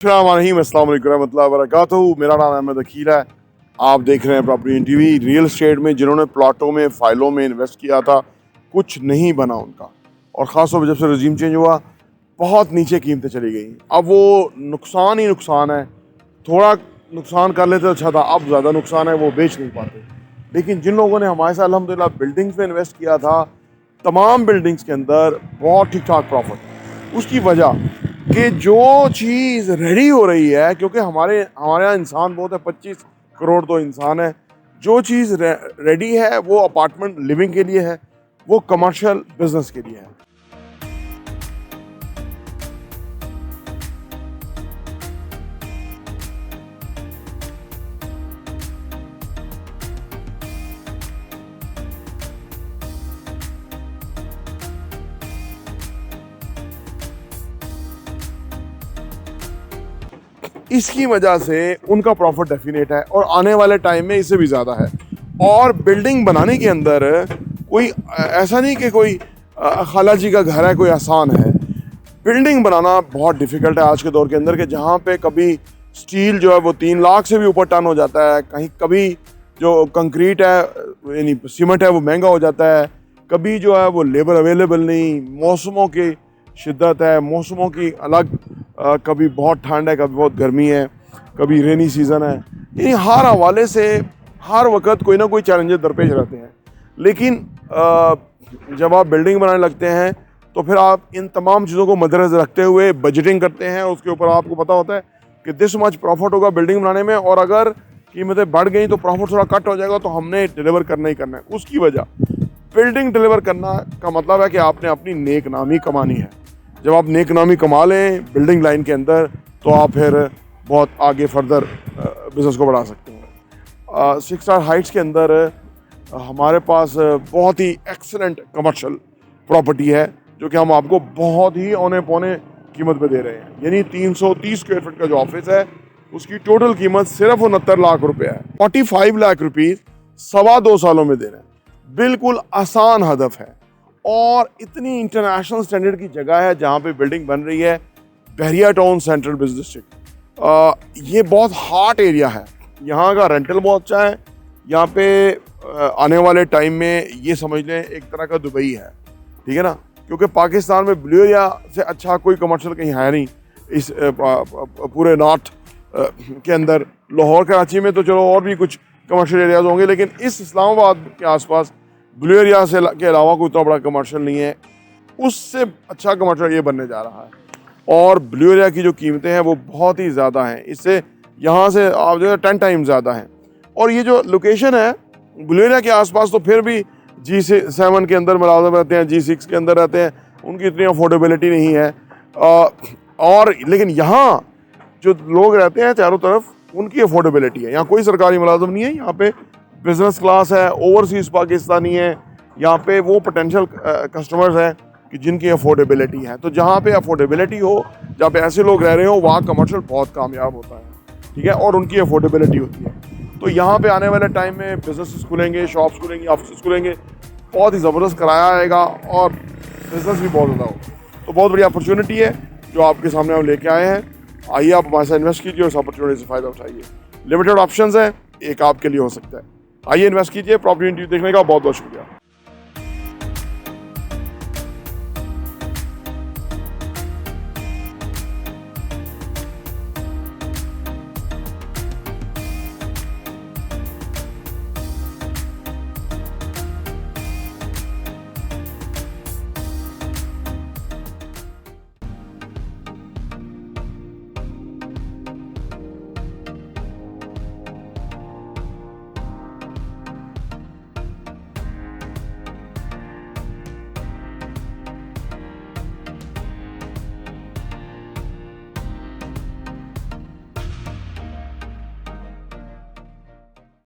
अस्सलाम वालेकुम रहमतुल्लाहि व बरकातहू। मेरा नाम अहमद अकील है। आप देख रहे हैं property in TV. Real estate में जिन्होंने प्लॉटों में फाइलों में इन्वेस्ट किया था, कुछ नहीं बना उनका। और ख़ासतौर पर जब से रजीम चेंज हुआ, बहुत नीचे कीमतें चली गई। अब वो नुकसान ही नुकसान है। थोड़ा नुकसान कर लेते तो अच्छा था, अब ज़्यादा नुकसान है, वो बेच नहीं पाते। लेकिन जिन लोगों ने हमारे साथ अल्हम्दुलिल्लाह बिल्डिंग्स में इन्वेस्ट किया था, तमाम बिल्डिंग्स के अंदर बहुत ठीक ठाक प्रॉफिट। उसकी वजह कि जो चीज़ रेडी हो रही है, क्योंकि हमारे यहाँ इंसान बहुत है, 25 करोड़ तो इंसान है। जो चीज़ रेडी है वो अपार्टमेंट लिविंग के लिए है, वो कमर्शियल बिजनेस के लिए है। इसकी वजह से उनका प्रॉफिट डेफिनेट है और आने वाले टाइम में इससे भी ज़्यादा है। और बिल्डिंग बनाने के अंदर कोई ऐसा नहीं कि कोई खाला जी का घर है, कोई आसान है। बिल्डिंग बनाना बहुत डिफ़िकल्ट है आज के दौर के अंदर, कि जहाँ पे कभी स्टील जो है वो 3 लाख से भी ऊपर टन हो जाता है, कहीं कभी जो कंक्रीट है यानी सीमेंट है वो महंगा हो जाता है, कभी जो है वो लेबर अवेलेबल नहीं, मौसमों की शिद्दत है, मौसमों की अलग, कभी बहुत ठंड है, कभी बहुत गर्मी है, कभी रेनी सीज़न है। यानी हर हवाले से हर वक्त कोई ना कोई चैलेंजेस दरपेश रहते हैं। लेकिन जब आप बिल्डिंग बनाने लगते हैं तो फिर आप इन तमाम चीज़ों को मद्देनज़र रखते हुए बजटिंग करते हैं। उसके ऊपर आपको पता होता है कि दिस मच प्रॉफिट होगा बिल्डिंग बनाने में, और अगर कीमतें बढ़ गई तो प्रॉफिट थोड़ा कट हो जाएगा, तो हमने डिलीवर करना ही करना है। उसकी वजह बिल्डिंग डिलीवर करना का मतलब है कि आपने अपनी नेक नामी कमानी है। जब आप नेक नामी कमा लें बिल्डिंग लाइन के अंदर, तो आप फिर बहुत आगे फर्दर बिज़नेस को बढ़ा सकते हैं। 6 स्टार हाइट्स के अंदर हमारे पास बहुत ही एक्सीलेंट कमर्शियल प्रॉपर्टी है, जो कि हम आपको बहुत ही औने पौने कीमत पे दे रहे हैं। यानी 330 स्क्वायर फीट का जो ऑफिस है, उसकी टोटल कीमत सिर्फ 69 लाख रुपये है। 45 लाख रुपीज़ 2.25 सालों में दे रहे हैं। बिल्कुल आसान हदफ है और इतनी इंटरनेशनल स्टैंडर्ड की जगह है जहाँ पे बिल्डिंग बन रही है। बहरिया टाउन सेंट्रल बिजनेस डिस्ट्रिक्ट, ये बहुत हॉट एरिया है। यहाँ का रेंटल बहुत अच्छा है। यहाँ पे आने वाले टाइम में ये समझ लें एक तरह का दुबई है, ठीक है ना, क्योंकि पाकिस्तान में ब्लू एरिया से अच्छा कोई कमर्शियल कहीं है नहीं इस पूरे नॉर्थ के अंदर। लाहौर कराची में तो चलो और भी कुछ कमर्शियल एरियाज होंगे, लेकिन इस इस्लामाबाद के आसपास ब्लू एरिया से के अलावा कोई इतना बड़ा कमर्शियल नहीं है। उससे अच्छा कमर्शियल ये बनने जा रहा है। और ब्लू एरिया की जो कीमतें हैं वो बहुत ही ज़्यादा हैं, इससे यहाँ से आप जो है 10 टाइम ज़्यादा हैं। और ये जो लोकेशन है ब्लू एरिया के आसपास, तो फिर भी G7 के अंदर मुलाजिम रहते हैं, G6 के अंदर रहते हैं, उनकी इतनी अफोर्डेबिलिटी नहीं है। और लेकिन यहाँ जो लोग रहते हैं चारों तरफ, उनकी अफोर्डेबिलिटी है। यहाँ कोई सरकारी मुलाजिम नहीं है, यहाँ पे बिजनेस क्लास है, ओवरसीज़ पाकिस्तानी है, यहाँ पे वो पोटेंशियल कस्टमर्स हैं कि जिनकी अफोर्डेबिलिटी है। तो जहाँ पे अफोर्डेबिलिटी हो, जहाँ पे ऐसे लोग रह रहे हो, वहाँ कमर्शियल बहुत कामयाब होता है, ठीक है, और उनकी अफोर्डेबिलिटी होती है। तो यहाँ पे आने वाले टाइम में बिजनेस खुलेंगे, शॉप्स खुलेंगे, ऑफिस खुलेंगे, बहुत ही ज़बरदस्त कराया आएगा और बिजनेस भी बहुत ज़्यादा होगा। तो बहुत बड़ी अपॉर्चुनिटी है जो आपके सामने हम लेके आए हैं। आइए आप हमारे साथ इन्वेस्ट कीजिए और इस अपॉर्चुनिटी से फ़ायदा उठाइए। लिमिटेड ऑप्शंस है, एक आपके लिए हो सकता है। आइए इन्वेस्ट कीजिए। प्रॉपर्टी देखने का बहुत बहुत शुक्रिया।